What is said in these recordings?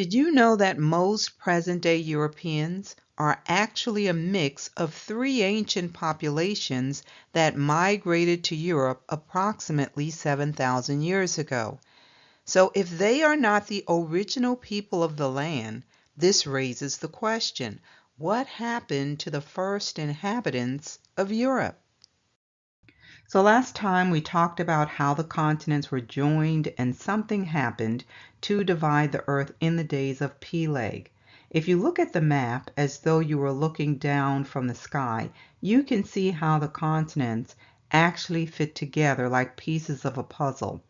Did you know that most present-day Europeans are actually a mix of three ancient populations that migrated to Europe approximately 7,000 years ago? So if they are not the original people of the land, this raises the question, what happened to the first inhabitants of Europe? So last time we talked about how the continents were joined and something happened to divide the earth in the days of Peleg. If you look at the map as though you were looking down from the sky, you can see how the continents actually fit together like pieces of a puzzle.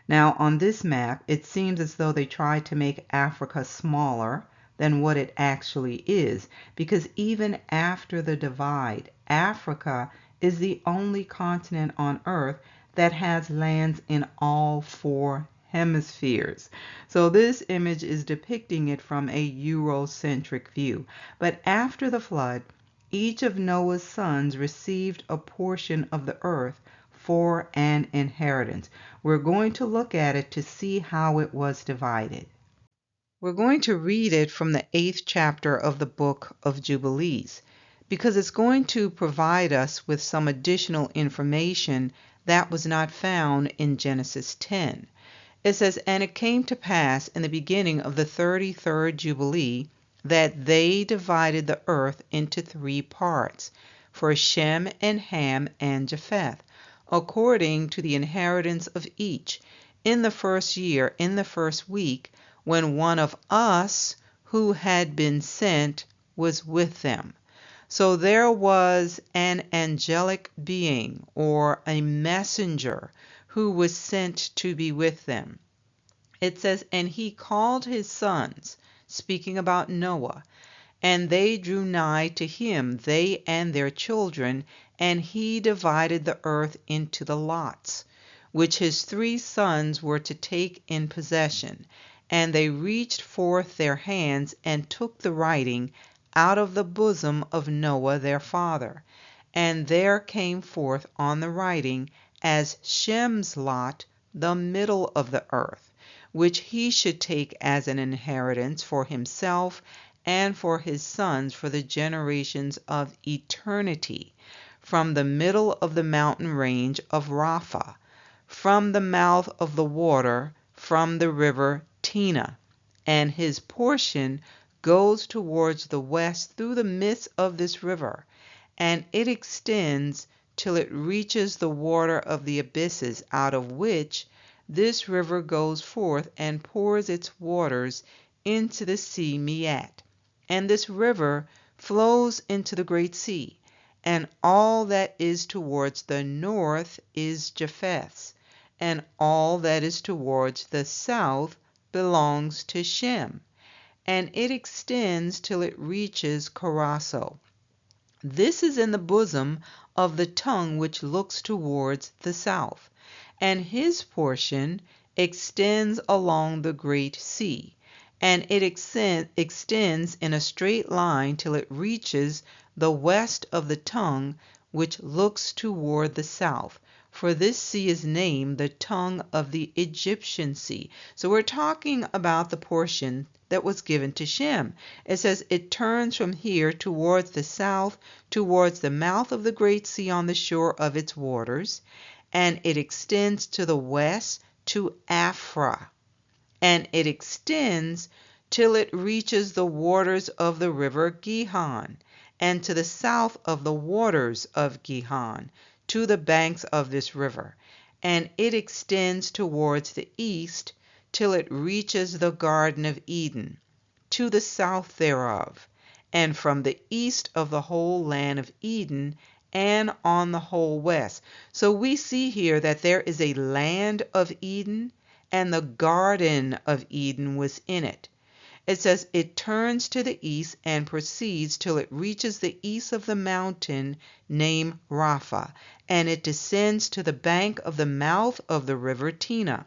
Now on this map, it seems as though they tried to make Africa smaller than what it actually is, because even after the divide, Africa is the only continent on Earth that has lands in all four hemispheres. So this image is depicting it from a Eurocentric view. But after the flood, each of Noah's sons received a portion of the earth for an inheritance. We're going to look at it to see how it was divided. We're going to read it from the 8th chapter of the book of Jubilees, because it's going to provide us with some additional information that was not found in Genesis 10. It says, "And it came to pass in the beginning of the 33rd Jubilee that they divided the earth into three parts, for Shem and Ham and Japheth, according to the inheritance of each, in the first year, in the first week, when one of us who had been sent was with them." So there was an angelic being or a messenger who was sent to be with them. It says, "And he called his sons," speaking about Noah, "and they drew nigh to him, they and their children, and he divided the earth into the lots, which his three sons were to take in possession. And they reached forth their hands and took the writing out of the bosom of Noah their father. And there came forth on the writing as Shem's lot the middle of the earth, which he should take as an inheritance for himself and for his sons for the generations of eternity, from the middle of the mountain range of Rapha, from the mouth of the water, from the river Tina, and his portion goes towards the west through the midst of this river, and it extends till it reaches the water of the abysses, out of which this river goes forth and pours its waters into the sea Miat. And this river flows into the great sea, and all that is towards the north is Japheth's, and all that is towards the south belongs to Shem, and it extends till it reaches Carasso. This is in the bosom of the tongue which looks towards the south, and his portion extends along the great sea, and it extends in a straight line till it reaches the west of the tongue which looks toward the south. For this sea is named the tongue of the Egyptian sea." So we're talking about the portion that was given to Shem. It says it turns from here towards the south, towards the mouth of the great sea on the shore of its waters, and it extends to the west to Afra, and it extends till it reaches the waters of the river Gihon, and to the south of the waters of Gihon, to the banks of this river, and it extends towards the east till it reaches the Garden of Eden, to the south thereof, and from the east of the whole land of Eden, and on the whole west. So we see here that there is a land of Eden, and the Garden of Eden was in it. It says it turns to the east and proceeds till it reaches the east of the mountain named Rapha, and it descends to the bank of the mouth of the river Tina.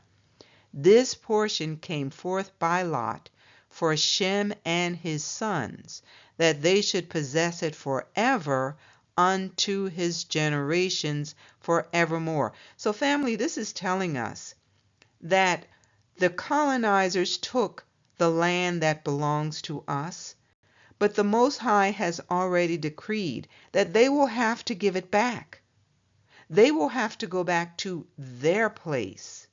This portion came forth by lot for Shem and his sons, that they should possess it forever unto his generations forevermore. So family, this is telling us that the colonizers took the land that belongs to us. But the Most High has already decreed that they will have to give it back. They will have to go back to their place.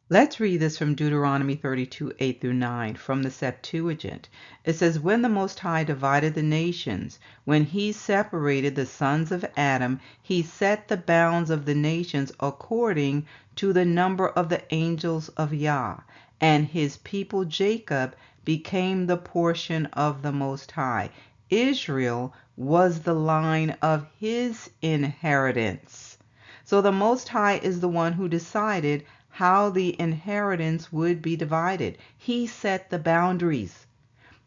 Let's read this from Deuteronomy 32:8-9 from the Septuagint. It says, "When the Most High divided the nations, when he separated the sons of Adam, he set the bounds of the nations according to the number of the angels of Yah, and his people Jacob became the portion of the Most High." Israel was the line of his inheritance. So the Most High is the one who decided how the inheritance would be divided. He set the boundaries.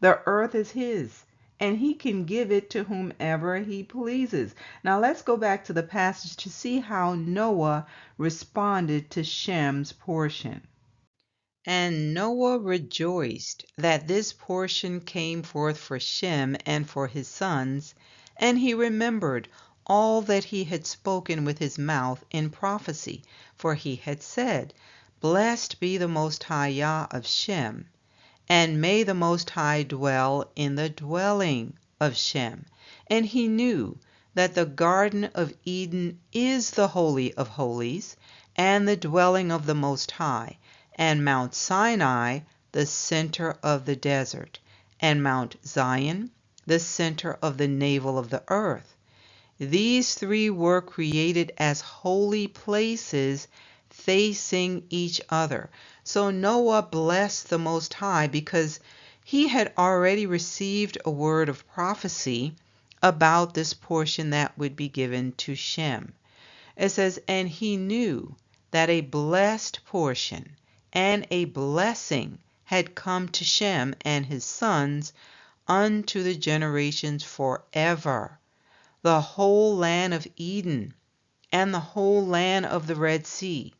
The earth is his, and he can give it to whomever he pleases. Now let's go back to the passage to see how Noah responded to Shem's portion. "And Noah rejoiced that this portion came forth for Shem and for his sons, and he remembered all that he had spoken with his mouth in prophecy, for he had said, Blessed be the Most High Yah of Shem, and may the Most High dwell in the dwelling of Shem. And he knew that the Garden of Eden is the Holy of Holies, and the dwelling of the Most High, and Mount Sinai the center of the desert, and Mount Zion the center of the navel of the earth. These three were created as holy places facing each other." So Noah blessed the Most High because he had already received a word of prophecy about this portion that would be given to Shem. It says, "And he knew that a blessed portion and a blessing had come to Shem and his sons unto the generations forever. The whole land of Eden, and the whole land of the Red Sea,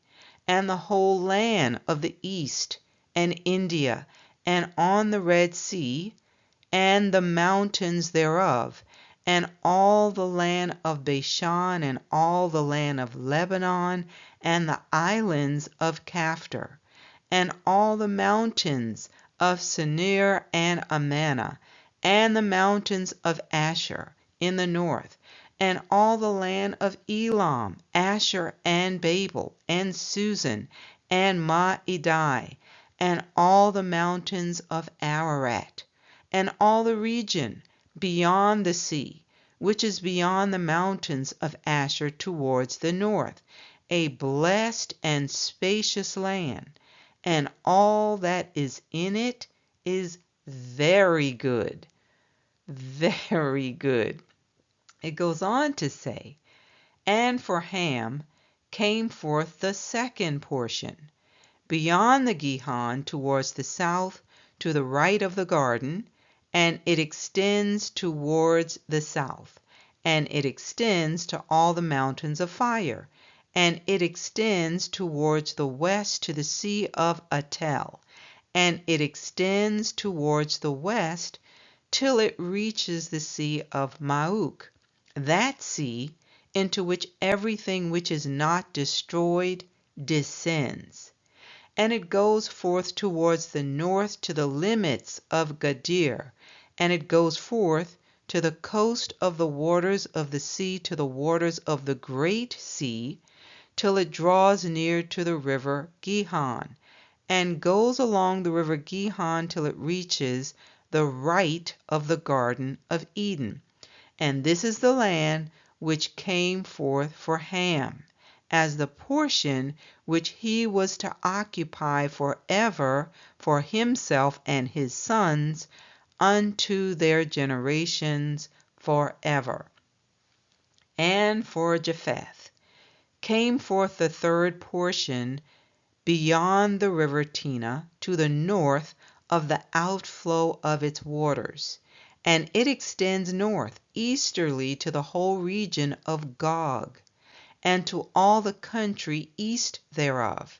and the whole land of the East, and India, and on the Red Sea, and the mountains thereof, and all the land of Bashan, and all the land of Lebanon, and the islands of Caphtor, and all the mountains of Senir and Amana, and the mountains of Asher in the north, and all the land of Elam, Asher, and Babel, and Susan, and Madai, and all the mountains of Ararat, and all the region beyond the sea, which is beyond the mountains of Asher towards the north, a blessed and spacious land, and all that is in it is very good." Very good. It goes on to say, "And for Ham came forth the second portion, beyond the Gihon towards the south, to the right of the garden, and it extends towards the south, and it extends to all the mountains of fire, and it extends towards the west to the sea of Atel, and it extends towards the west till it reaches the sea of Mauk, that sea into which everything which is not destroyed descends. And it goes forth towards the north to the limits of Gadir, and it goes forth to the coast of the waters of the sea, to the waters of the great sea, till it draws near to the river Gihon, and goes along the river Gihon till it reaches the right of the Garden of Eden. And this is the land which came forth for Ham, as the portion which he was to occupy forever for himself and his sons unto their generations forever. And for Japheth came forth the third portion beyond the river Tina to the north of the outflow of its waters, and it extends north easterly to the whole region of Gog, and to all the country east thereof,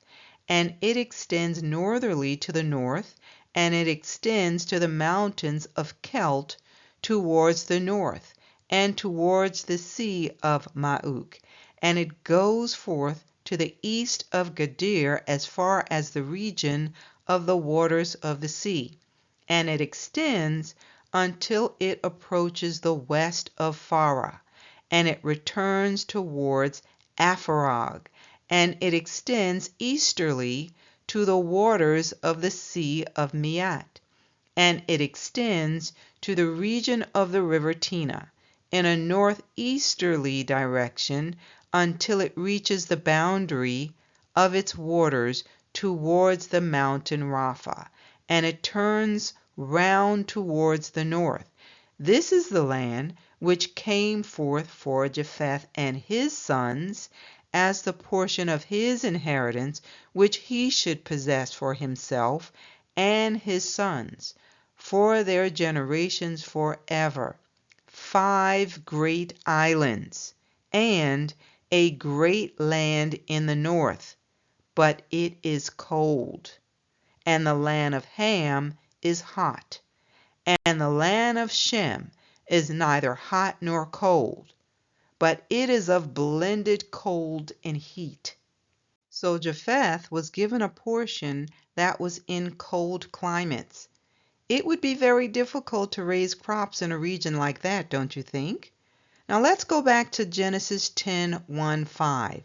and it extends northerly to the north, and it extends to the mountains of Kelt towards the north, and towards the sea of Mauk, and it goes forth to the east of Gadir as far as the region of the waters of the sea, and it extends until it approaches the west of Farah, and it returns towards Apharag, and it extends easterly to the waters of the Sea of Miat, and it extends to the region of the river Tena in a northeasterly direction until it reaches the boundary of its waters towards the mountain Rapha, and it turns round towards the north. This is the land which came forth for Japheth and his sons as the portion of his inheritance, which he should possess for himself and his sons for their generations forever. 5 great islands, and a great land in the north, but it is cold. And the land of Ham is hot, and the land of Shem is neither hot nor cold, but it is of blended cold and heat. So Japheth was given a portion that was in cold climates. It would be very difficult to raise crops in a region like that, don't you think? Now let's go back to Genesis 10:1-5.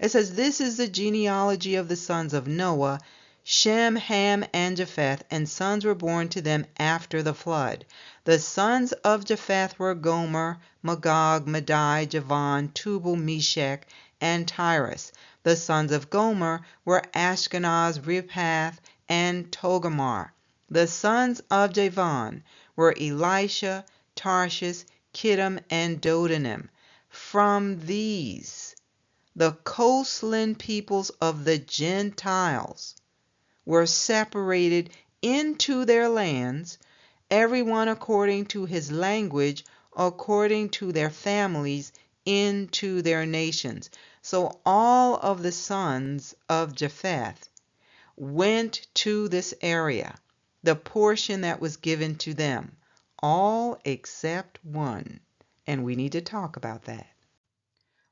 It says, "This is the genealogy of the sons of Noah, Shem, Ham, and Japheth, and sons were born to them after the flood. The sons of Japheth were Gomer, Magog, Madai, Javan, Tubal, Meshech, and Tyrus. The sons of Gomer were Ashkenaz, Riphath, and Togarmah. The sons of Javan were Elisha, Tarshish, Kittim, and Dodanim. From these, the coastland peoples of the Gentiles were separated into their lands, everyone according to his language, according to their families, into their nations." So all of the sons of Japheth went to this area, the portion that was given to them, all except one. And we need to talk about that.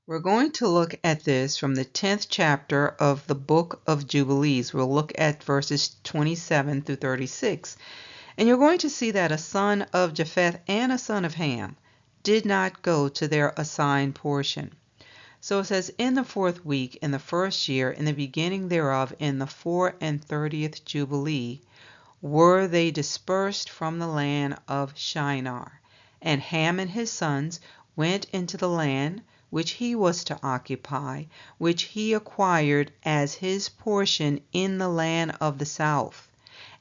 We're going to look at this from the 10th chapter of the book of Jubilees. We'll look at verses 27-36. And you're going to see that a son of Japheth and a son of Ham did not go to their assigned portion. So it says, "In the 4th week, in the 1st year, in the beginning thereof, in the 34th Jubilee, were they dispersed from the land of Shinar. And Ham and his sons went into the land which he was to occupy, which he acquired as his portion in the land of the south.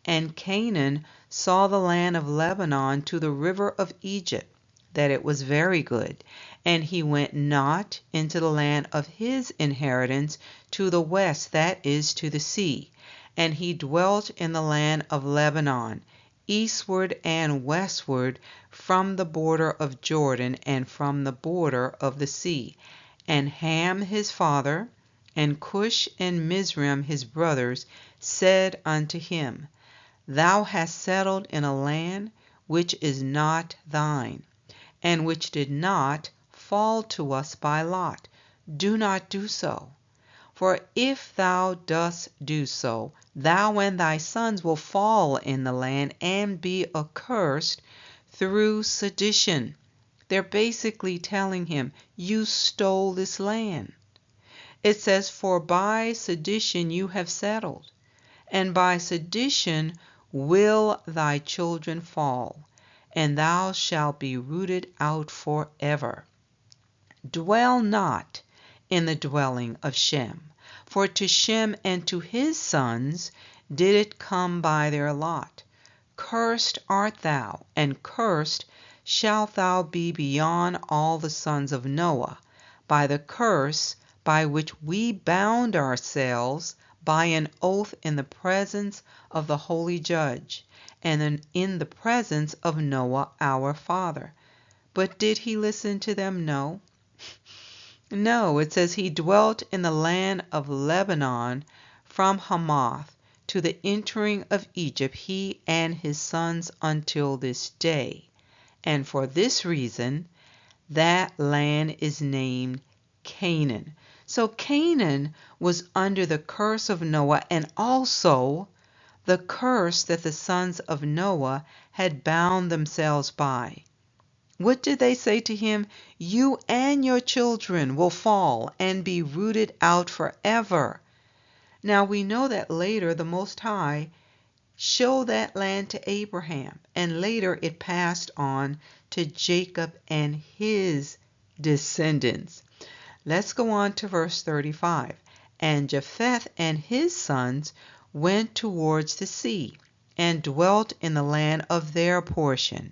And Canaan saw the land of Lebanon to the river of Egypt, that it was very good. And he went not into the land of his inheritance to the west, that is, to the sea. And he dwelt in the land of Lebanon, eastward and westward from the border of Jordan and from the border of the sea. And Ham his father, and Cush and Mizraim his brothers, said unto him, Thou hast settled in a land which is not thine, and which did not fall to us by lot. Do not do so. For if thou dost do so, thou and thy sons will fall in the land and be accursed through sedition." They're basically telling him, you stole this land. It says, "For by sedition you have settled, and by sedition will thy children fall, and thou shalt be rooted out forever. Dwell not in the dwelling of Shem, for to Shem and to his sons did it come by their lot. Cursed art thou, and cursed shalt thou be beyond all the sons of Noah, by the curse by which we bound ourselves by an oath in the presence of the holy judge, and in the presence of Noah our father." But did he listen to them? No. No, it says he dwelt in the land of Lebanon from Hamath to the entering of Egypt, he and his sons until this day. And for this reason, that land is named Canaan. So Canaan was under the curse of Noah and also the curse that the sons of Noah had bound themselves by. What did they say to him? You and your children will fall and be rooted out forever. Now we know that later the Most High showed that land to Abraham, and later it passed on to Jacob and his descendants. Let's go on to verse 35. And Japheth and his sons went towards the sea, and dwelt in the land of their portion.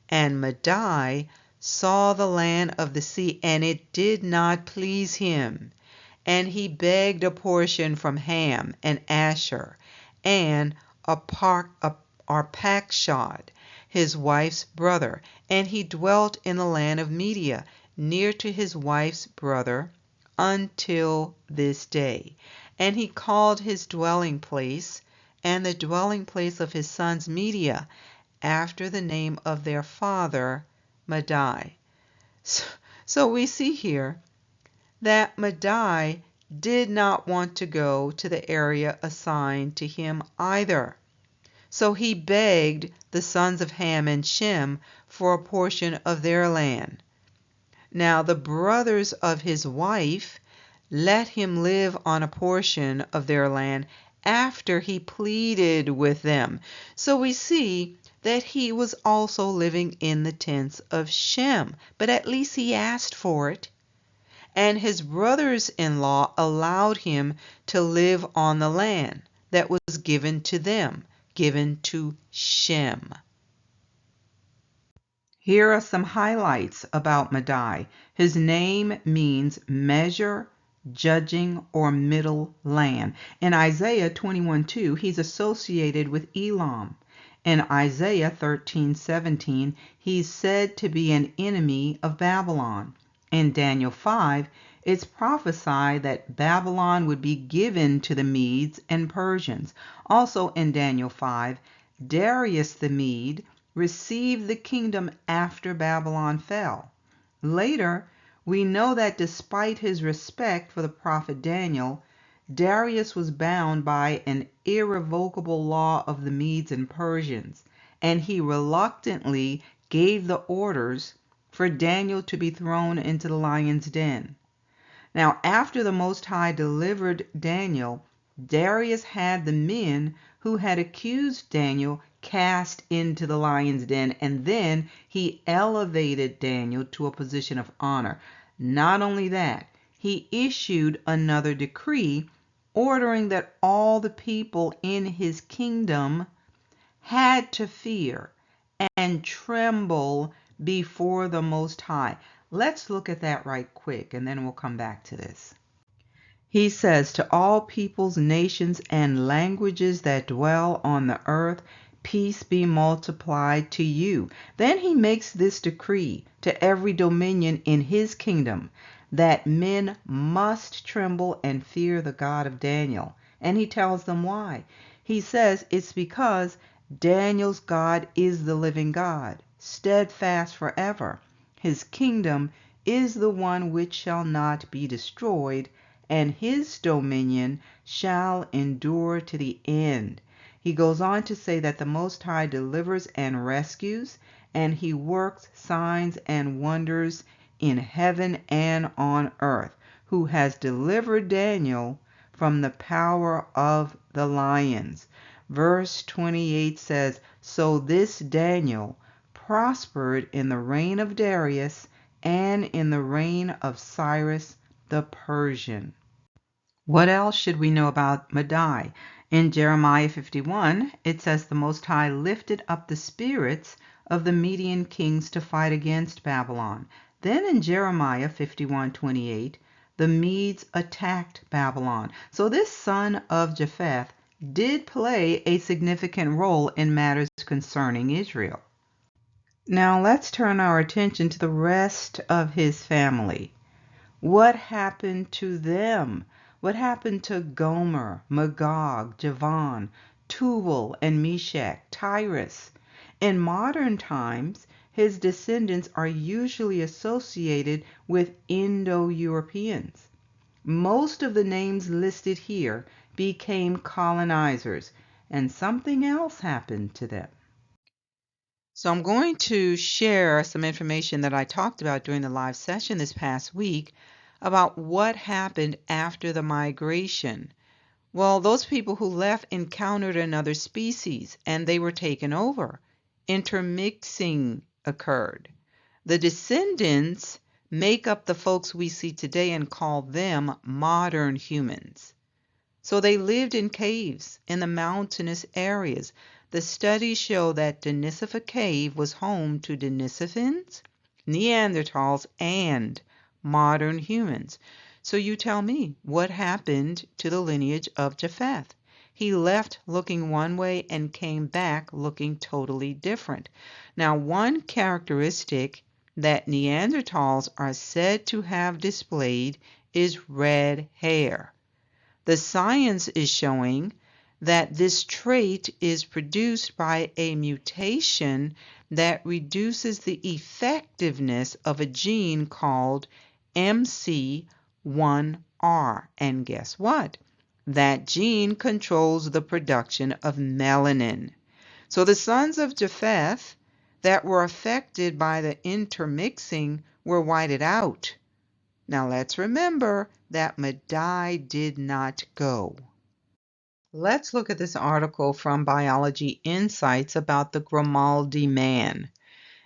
And Madai saw the land of the sea, and it did not please him. And he begged a portion from Ham and Asher, and Arpachshad, his wife's brother, and he dwelt in the land of Media, near to his wife's brother, until this day. And he called his dwelling place, and the dwelling place of his sons Media, after the name of their father, Madai. So we see here that Madai did not want to go to the area assigned to him either. So he begged the sons of Ham and Shem for a portion of their land. Now the brothers of his wife let him live on a portion of their land after he pleaded with them. So we see that he was also living in the tents of Shem, but at least he asked for it. And his brothers-in-law allowed him to live on the land that was given to them, given to Shem. Here are some highlights about Madai. His name means measure, judging, or middle land. In Isaiah 21:2, he's associated with Elam. In Isaiah 13:17, he's said to be an enemy of Babylon. In Daniel 5, it's prophesied that Babylon would be given to the Medes and Persians. Also in Daniel 5, Darius the Mede received the kingdom after Babylon fell. Later, we know that despite his respect for the prophet Daniel, Darius was bound by an irrevocable law of the Medes and Persians, and he reluctantly gave the orders for Daniel to be thrown into the lion's den. Now, after the Most High delivered Daniel, Darius had the men who had accused Daniel cast into the lion's den, and then he elevated Daniel to a position of honor. Not only that, he issued another decree ordering that all the people in his kingdom had to fear and tremble before the Most High. Let's look at that right quick, and then we'll come back to this. He says, to all peoples, nations, and languages that dwell on the earth, peace be multiplied to you. Then he makes this decree to every dominion in his kingdom, that men must tremble and fear the God of Daniel. And he tells them why. He says it's because Daniel's God is the living God, steadfast forever. His kingdom is the one which shall not be destroyed, and his dominion shall endure to the end. He goes on to say that the Most High delivers and rescues, and he works signs and wonders in heaven and on earth, who has delivered Daniel from the power of the lions. Verse 28 says, so this Daniel prospered in the reign of Darius and in the reign of Cyrus the Persian. What else should we know about Madai? In Jeremiah 51, it says the Most High lifted up the spirits of the Median kings to fight against Babylon. Then in Jeremiah 51:28, the Medes attacked Babylon. So this son of Japheth did play a significant role in matters concerning Israel. Now let's turn our attention to the rest of his family. What happened to them? What happened to Gomer, Magog, Javan, Tubal, and Meshach, Tyrus? In modern times, his descendants are usually associated with Indo-Europeans. Most of the names listed here became colonizers, and something else happened to them. So I'm going to share some information that I talked about during the live session this past week about what happened after the migration. Well, those people who left encountered another species and they were taken over. Intermixing occurred. The descendants make up the folks we see today and call them modern humans. So they lived in caves in the mountainous areas. The studies show that Denisova Cave was home to Denisovans, Neanderthals, and modern humans. So you tell me, what happened to the lineage of Japheth? He left looking one way and came back looking totally different. Now, one characteristic that Neanderthals are said to have displayed is red hair. The science is showing that this trait is produced by a mutation that reduces the effectiveness of a gene called MC1R. And guess what? That gene controls the production of melanin. So the sons of Japheth that were affected by the intermixing were whited out. Now let's remember that Madai did not go. Let's look at this article from Biology Insights about the Grimaldi man.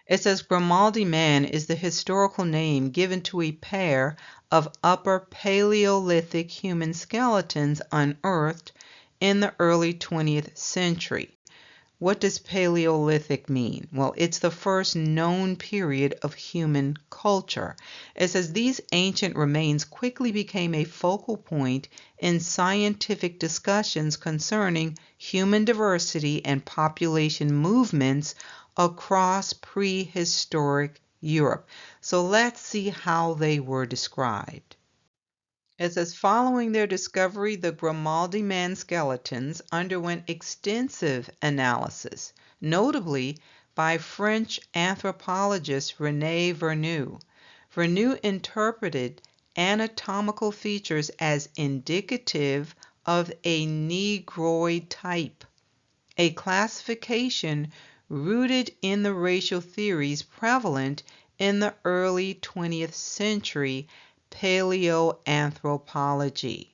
It says Grimaldi man is the historical name given to a pair of upper Paleolithic human skeletons unearthed in the early 20th century. What does Paleolithic mean? Well, it's the first known period of human culture. It says these ancient remains quickly became a focal point in scientific discussions concerning human diversity and population movements across prehistoric Europe. So let's see how they were described. It says, following their discovery, the Grimaldi man skeletons underwent extensive analysis, notably by French anthropologist René Vernou. Vernou interpreted anatomical features as indicative of a Negroid type, a classification rooted in the racial theories prevalent in the early 20th century paleoanthropology.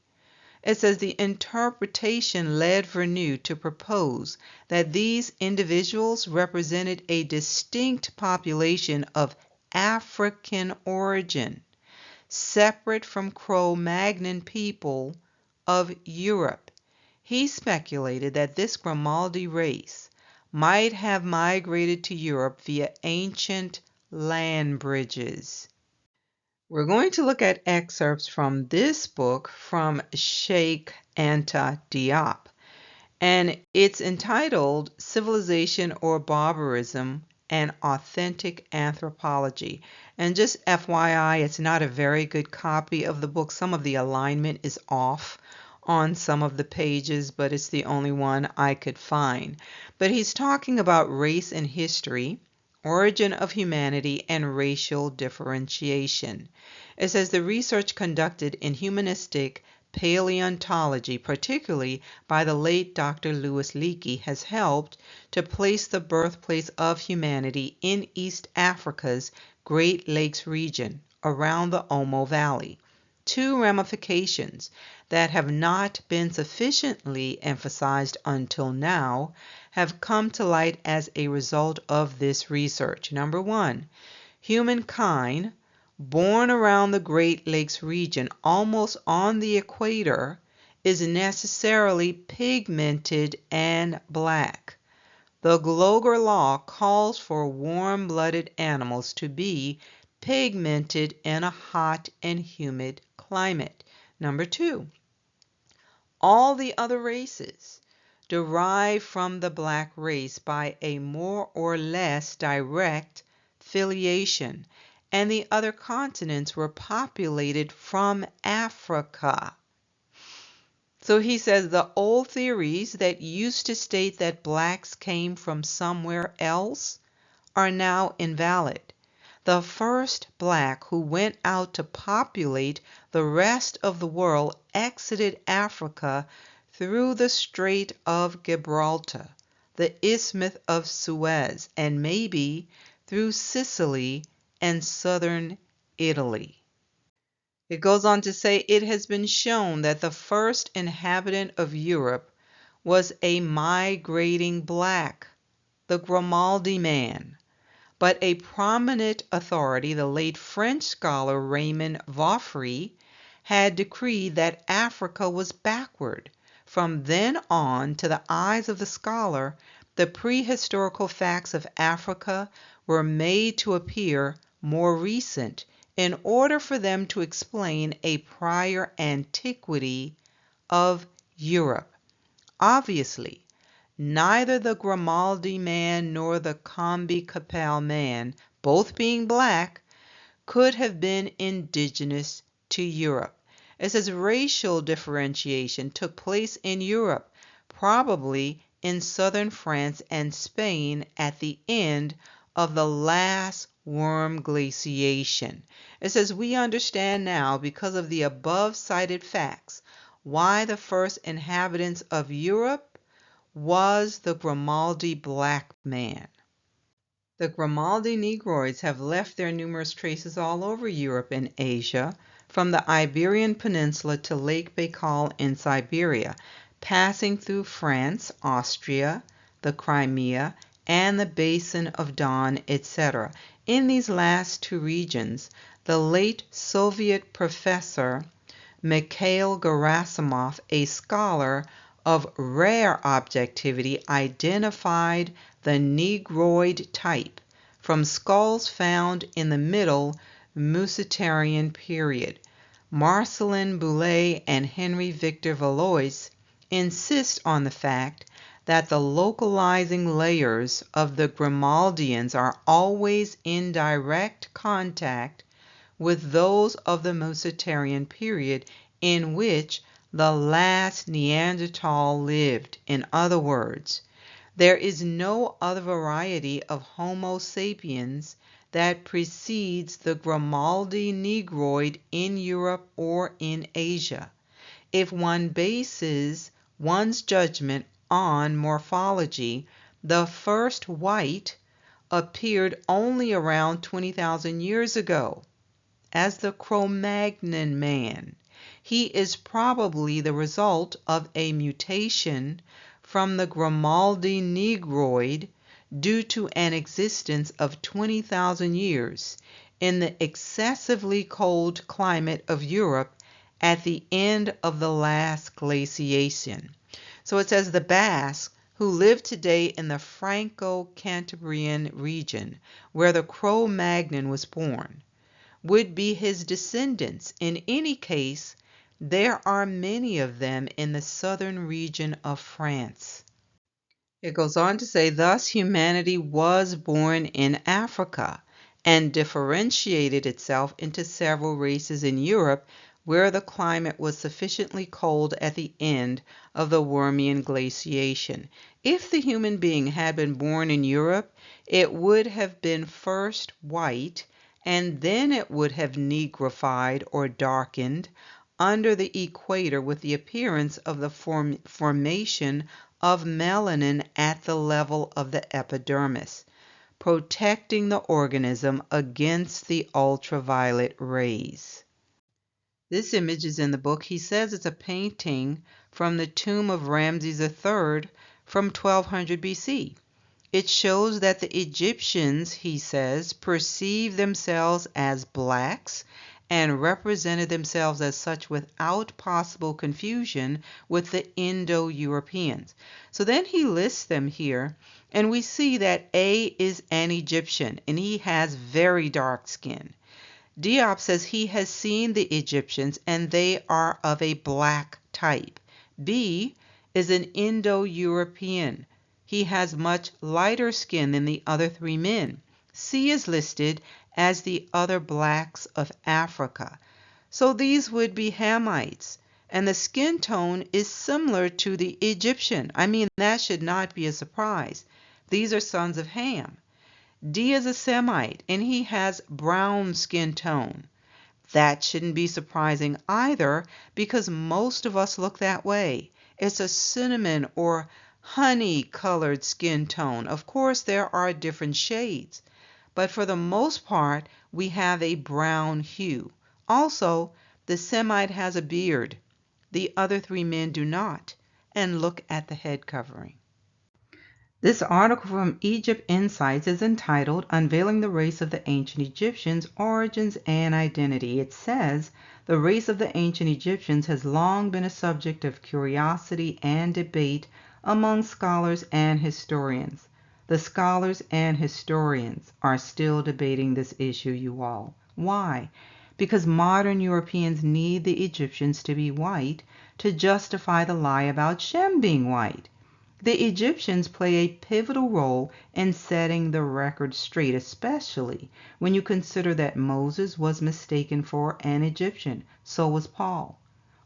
It says the interpretation led Vernou to propose that these individuals represented a distinct population of African origin, separate from Cro-Magnon people of Europe. He speculated that this Grimaldi race might have migrated to Europe via ancient land bridges. We're going to look at excerpts from this book from Sheikh Anta Diop, and it's entitled Civilization or Barbarism and Authentic Anthropology. And just FYI, it's not a very good copy of the book. Some of the alignment is off on some of the pages, but it's the only one I could find. But he's talking about race and history, origin of humanity, and racial differentiation. It says the research conducted in humanistic paleontology, particularly by the late Dr. Louis Leakey, has helped to place the birthplace of humanity in East Africa's Great Lakes region around the Omo Valley. Two ramifications that have not been sufficiently emphasized until now have come to light as a result of this research. Number one, humankind, born around the Great Lakes region, almost on the equator, is necessarily pigmented and black. The Gloger law calls for warm-blooded animals to be pigmented in a hot and humid climate. Number two, all the other races derive from the black race by a more or less direct filiation, and the other continents were populated from Africa. So he says the old theories that used to state that blacks came from somewhere else are now invalid. The first black who went out to populate the rest of the world exited Africa through the Strait of Gibraltar, the Isthmus of Suez, and maybe through Sicily and southern Italy. It goes on to say it has been shown that the first inhabitant of Europe was a migrating black, the Grimaldi man. But a prominent authority, the late French scholar Raymond Vaufry, had decreed that Africa was backward. From then on, to the eyes of the scholar, the prehistorical facts of Africa were made to appear more recent in order for them to explain a prior antiquity of Europe. Obviously, neither the Grimaldi man nor the Combi Capelle man, both being black, could have been indigenous to Europe. It says racial differentiation took place in Europe, probably in southern France and Spain at the end of the last worm glaciation. It says we understand now, because of the above cited facts, why the first inhabitants of Europe was the Grimaldi black man. The Grimaldi Negroids have left their numerous traces all over Europe and Asia, from the Iberian Peninsula to Lake Baikal in Siberia, passing through France, Austria, the Crimea, and the Basin of Don, etc. In these last two regions, the late Soviet professor Mikhail Gerasimov, a scholar of rare objectivity, identified the Negroid type from skulls found in the Middle Musterian period. Marcelin Boulay and Henry Victor Valois insist on the fact that the localizing layers of the Grimaldians are always in direct contact with those of the Musterian period, in which the last Neanderthal lived. In other words, there is no other variety of Homo sapiens that precedes the Grimaldi Negroid in Europe or in Asia. If one bases one's judgment on morphology, the first white appeared only around 20,000 years ago as the Cro-Magnon man. He is probably the result of a mutation from the Grimaldi Negroid due to an existence of 20,000 years in the excessively cold climate of Europe at the end of the last glaciation. So it says the Basques, who live today in the Franco-Cantabrian region, where the Cro-Magnon was born, would be his descendants. In any case, there are many of them in the southern region of France. It goes on to say, thus humanity was born in Africa and differentiated itself into several races in Europe, where the climate was sufficiently cold at the end of the Wormian glaciation. If the human being had been born in Europe, it would have been first white, and then it would have negrified or darkened under the equator with the appearance of the formation of melanin at the level of the epidermis, protecting the organism against the ultraviolet rays. This image is in the book. He says it's a painting from the tomb of Ramses III from 1200 BC. It shows that the Egyptians, he says, perceived themselves as blacks and represented themselves as such without possible confusion with the Indo-Europeans. So then he lists them here, and we see that A is an Egyptian, and he has very dark skin. Diop says he has seen the Egyptians, and they are of a black type. B is an Indo-European. He has much lighter skin than the other three men. C is listed as the other blacks of Africa. So these would be Hamites, and the skin tone is similar to the Egyptian. I mean, that should not be a surprise. These are sons of Ham. D is a Semite, and he has brown skin tone. That shouldn't be surprising either, because most of us look that way. It's a cinnamon or honey-colored skin tone. Of course, there are different shades, but for the most part, we have a brown hue. Also, the Semite has a beard. The other three men do not. And look at the head covering. This article from Egypt Insights is entitled Unveiling the Race of the Ancient Egyptians, Origins and Identity. It says, the race of the ancient Egyptians has long been a subject of curiosity and debate among scholars and historians. The scholars and historians are still debating this issue, you all. Why? Because modern Europeans need the Egyptians to be white to justify the lie about Shem being white. The Egyptians play a pivotal role in setting the record straight, especially when you consider that Moses was mistaken for an Egyptian, so was Paul.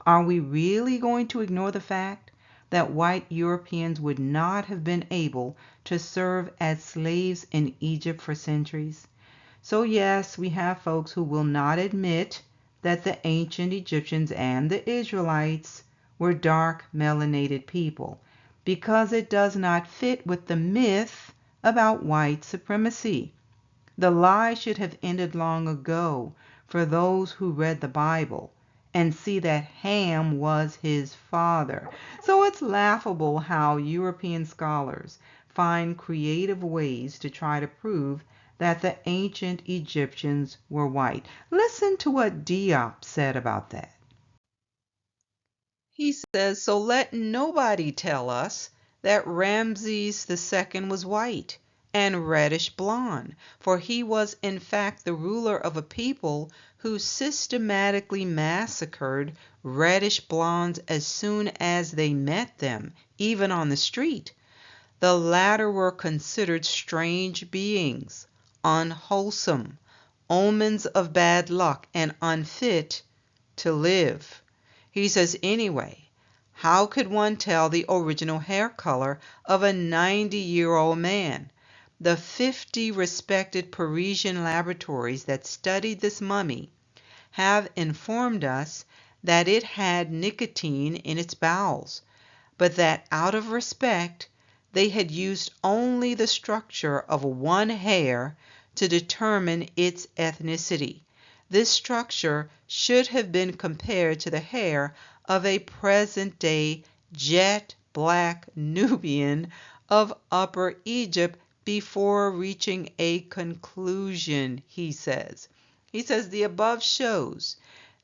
Are we really going to ignore the fact that white Europeans would not have been able to serve as slaves in Egypt for centuries? So yes, we have folks who will not admit that the ancient Egyptians and the Israelites were dark melanated people, because it does not fit with the myth about white supremacy. The lie should have ended long ago for those who read the Bible and see that Ham was his father. So it's laughable how European scholars find creative ways to try to prove that the ancient Egyptians were white. Listen to what Diop said about that. He says, so let nobody tell us that Ramses II was white and reddish blonde, for he was in fact the ruler of a people who systematically massacred reddish blondes as soon as they met them, even on the street. The latter were considered strange beings, unwholesome, omens of bad luck, and unfit to live. He says, anyway, how could one tell the original hair color of a 90-year-old man? The 50 respected Parisian laboratories that studied this mummy have informed us that it had nicotine in its bowels, but that out of respect, they had used only the structure of one hair to determine its ethnicity. This structure should have been compared to the hair of a present-day jet black Nubian of Upper Egypt before reaching a conclusion, he says. He says the above shows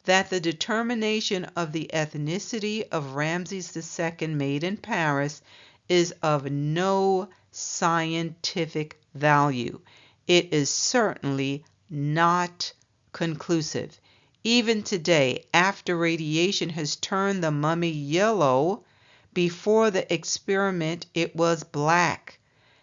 that the determination of the ethnicity of Ramses II made in Paris is of no scientific value. It is certainly not conclusive. Even today, after radiation has turned the mummy yellow, before the experiment it was black.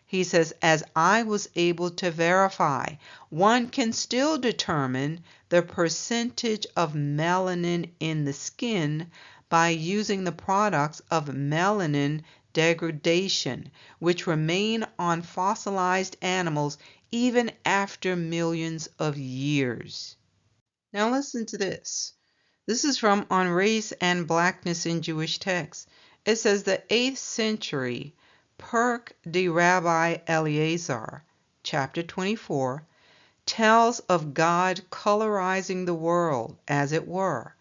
He says, as I was able to verify, one can still determine the percentage of melanin in the skin by using the products of melanin degradation, which remain on fossilized animals even after millions of years. Now listen to this. This is from On Race and Blackness in Jewish Texts. It says the 8th century Perk de Rabbi Eleazar, chapter 24, tells of God colorizing the world, as it were.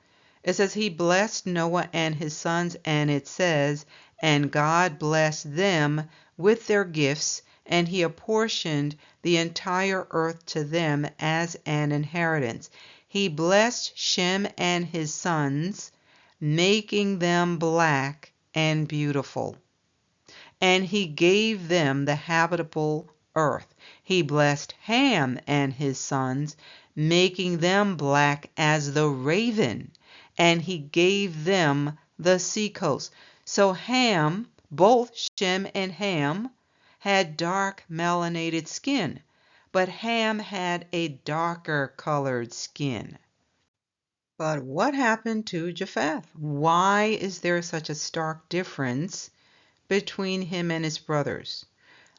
It says he blessed Noah and his sons, and it says, and God blessed them with their gifts, and he apportioned the entire earth to them as an inheritance. He blessed Shem and his sons, making them black and beautiful. And he gave them the habitable earth. He blessed Ham and his sons, making them black as the raven. And he gave them the seacoast. So Ham, both Shem and Ham, had dark melanated skin, but Ham had a darker colored skin. But what happened to Japheth? Why is there such a stark difference between him and his brothers?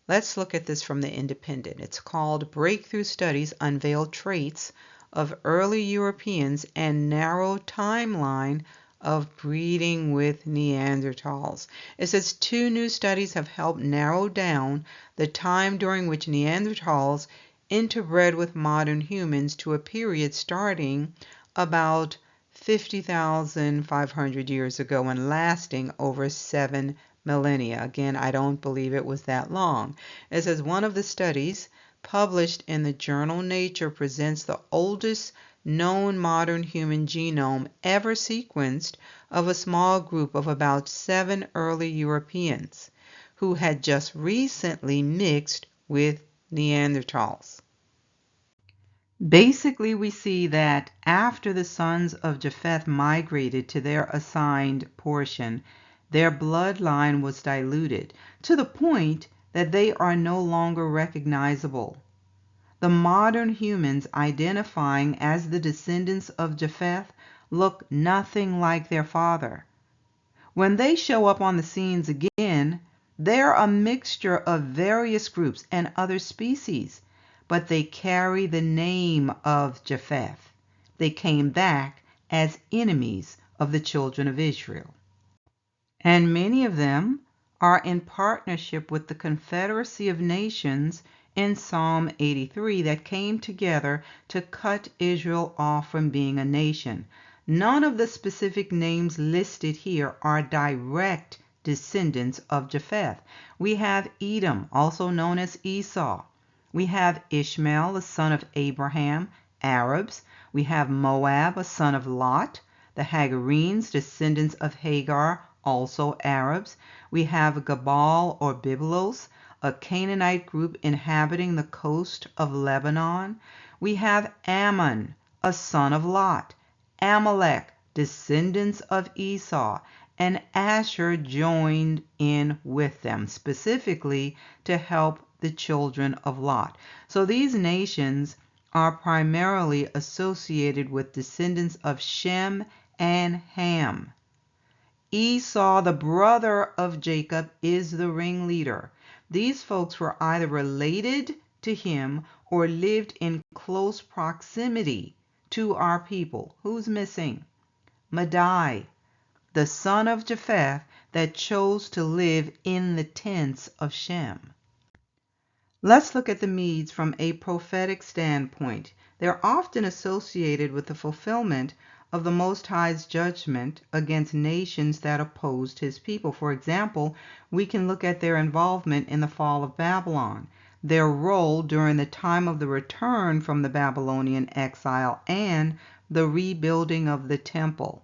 Let's look at this from the Independent. It's called Breakthrough Studies Unveil Traits of Early Europeans and Narrow Timeline of breeding with Neanderthals. It says 2 new studies have helped narrow down the time during which Neanderthals interbred with modern humans to a period starting about 50,500 years ago and lasting over 7 millennia. Again, I don't believe it was that long. It says one of the studies published in the journal Nature presents the oldest known modern human genome ever sequenced of a small group of about 7 early Europeans who had just recently mixed with Neanderthals. Basically, we see that after the sons of Japheth migrated to their assigned portion, their bloodline was diluted to the point that they are no longer recognizable. The modern humans identifying as the descendants of Japheth look nothing like their father. When they show up on the scenes again, they're a mixture of various groups and other species, but they carry the name of Japheth. They came back as enemies of the children of Israel. And many of them are in partnership with the Confederacy of Nations in Psalm 83 that came together to cut Israel off from being a nation. None of the specific names listed here are direct descendants of Japheth. We have Edom, also known as Esau. We have Ishmael, a son of Abraham, Arabs. We have Moab, a son of Lot. The Hagarenes, descendants of Hagar, also Arabs. We have Gabal or Byblos, a Canaanite group inhabiting the coast of Lebanon. We have Ammon, a son of Lot. Amalek, descendants of Esau, and Asher joined in with them, specifically to help the children of Lot. So these nations are primarily associated with descendants of Shem and Ham. Esau, the brother of Jacob, is the ringleader. These folks were either related to him or lived in close proximity to our people. Who's missing? Madai, the son of Japheth that chose to live in the tents of Shem. Let's look at the Medes from a prophetic standpoint. They're often associated with the fulfillment of the Most High's judgment against nations that opposed his people. For example, we can look at their involvement in the fall of Babylon, their role during the time of the return from the Babylonian exile, and the rebuilding of the temple.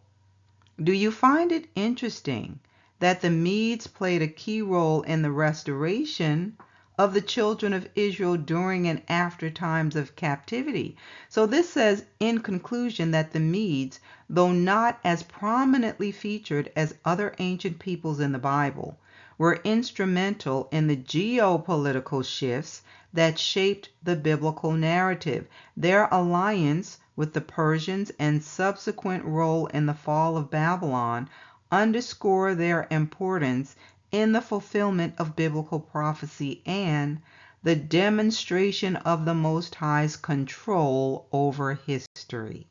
Do you find it interesting that the Medes played a key role in the restoration of the children of Israel during and after times of captivity? So this says in conclusion that the Medes, though not as prominently featured as other ancient peoples in the Bible, were instrumental in the geopolitical shifts that shaped the biblical narrative. Their alliance with the Persians and subsequent role in the fall of Babylon underscore their importance in the fulfillment of biblical prophecy and the demonstration of the Most High's control over history.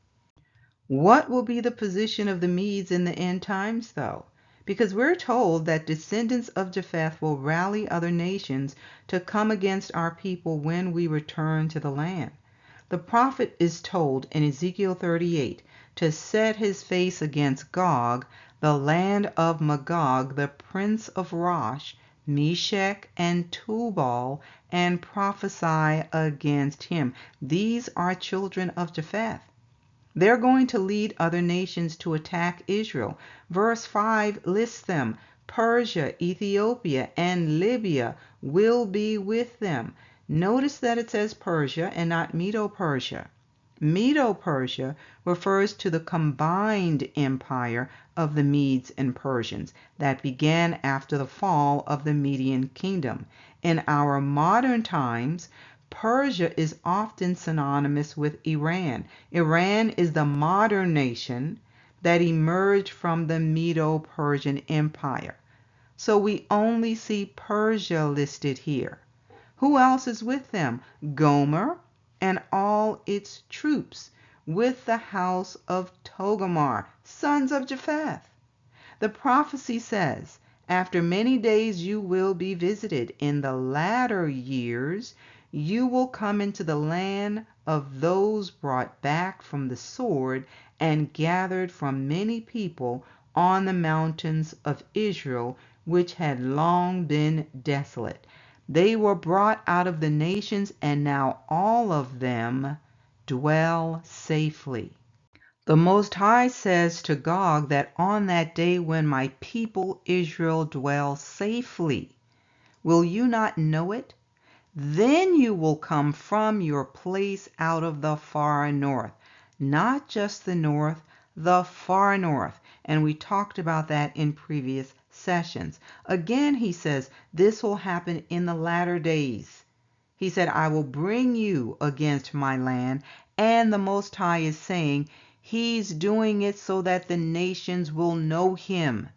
What will be the position of the Medes in the end times, though? Because we're told that descendants of Japheth will rally other nations to come against our people when we return to the land. The prophet is told in Ezekiel 38 to set his face against Gog, the land of Magog, the prince of Rosh, Meshech, and Tubal, and prophesy against him. These are children of Japheth. They're going to lead other nations to attack Israel. Verse 5 lists them. Persia, Ethiopia, and Libya will be with them. Notice that it says Persia and not Medo-Persia. Medo-Persia refers to the combined empire of the Medes and Persians that began after the fall of the Median kingdom. In our modern times, Persia is often synonymous with Iran. Iran is the modern nation that emerged from the Medo-Persian Empire. So we only see Persia listed here. Who else is with them? Gomer and all its troops. with the house of Togarmah, sons of Japheth. The prophecy says, after many days you will be visited. In the latter years you will come into the land of those brought back from the sword and gathered from many people on the mountains of Israel, which had long been desolate. They were brought out of the nations, and now all of them dwell safely. The Most High says to Gog that on that day when my people Israel dwell safely, will you not know it? Then you will come from your place out of the far north, not just the north, the far north. And we talked about that in previous sessions. Again, he says, this will happen in the latter days. He said, I will bring you against my land. And the Most High is saying he's doing it so that the nations will know him,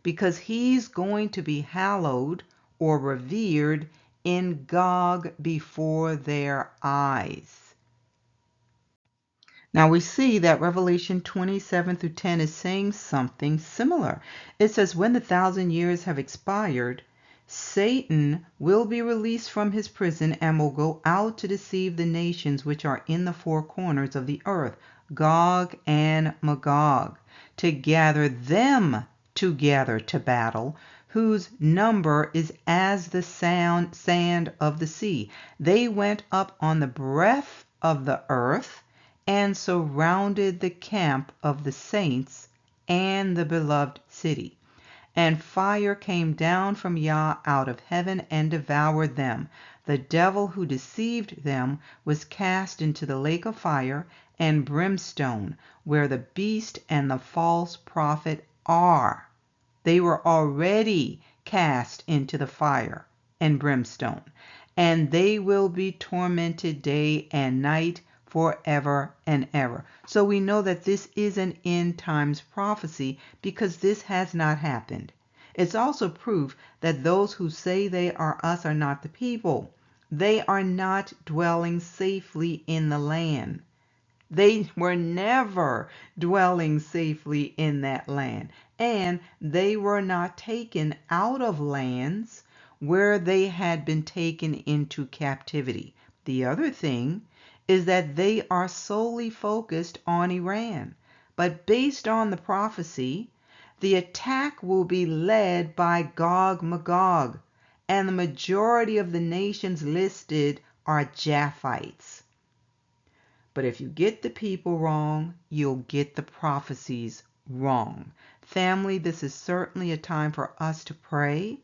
because he's going to be hallowed or revered in Gog before their eyes. Now we see that Revelation 27 through 10 is saying something similar. It says, when the 1,000 years have expired, Satan will be released from his prison and will go out to deceive the nations which are in the four corners of the earth, Gog and Magog, to gather them together to battle, whose number is as the sand of the sea. They went up on the breadth of the earth and surrounded the camp of the saints and the beloved city. And fire came down from Yah out of heaven and devoured them. The devil who deceived them was cast into the lake of fire and brimstone, where the beast and the false prophet are. They were already cast into the fire and brimstone, and they will be tormented day and night forever and ever. So we know that this is an end times prophecy because this has not happened. It's also proof that those who say they are us are not the people. They are not dwelling safely in the land. They were never dwelling safely in that land, and they were not taken out of lands where they had been taken into captivity. The other thing is that they are solely focused on Iran. But based on the prophecy, the attack will be led by Gog Magog, and the majority of the nations listed are Japhites. But if you get the people wrong, you'll get the prophecies wrong. Family, this is certainly a time for us to pray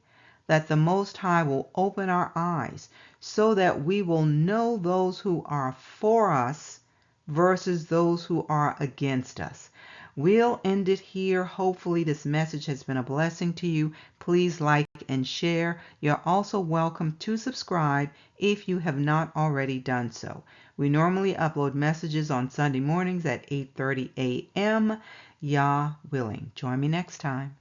that the Most High will open our eyes so that we will know those who are for us versus those who are against us. We'll end it here. Hopefully this message has been a blessing to you. Please like and share. You're also welcome to subscribe if you have not already done so. We normally upload messages on Sunday mornings at 8:30 a.m. Yah willing. Join me next time.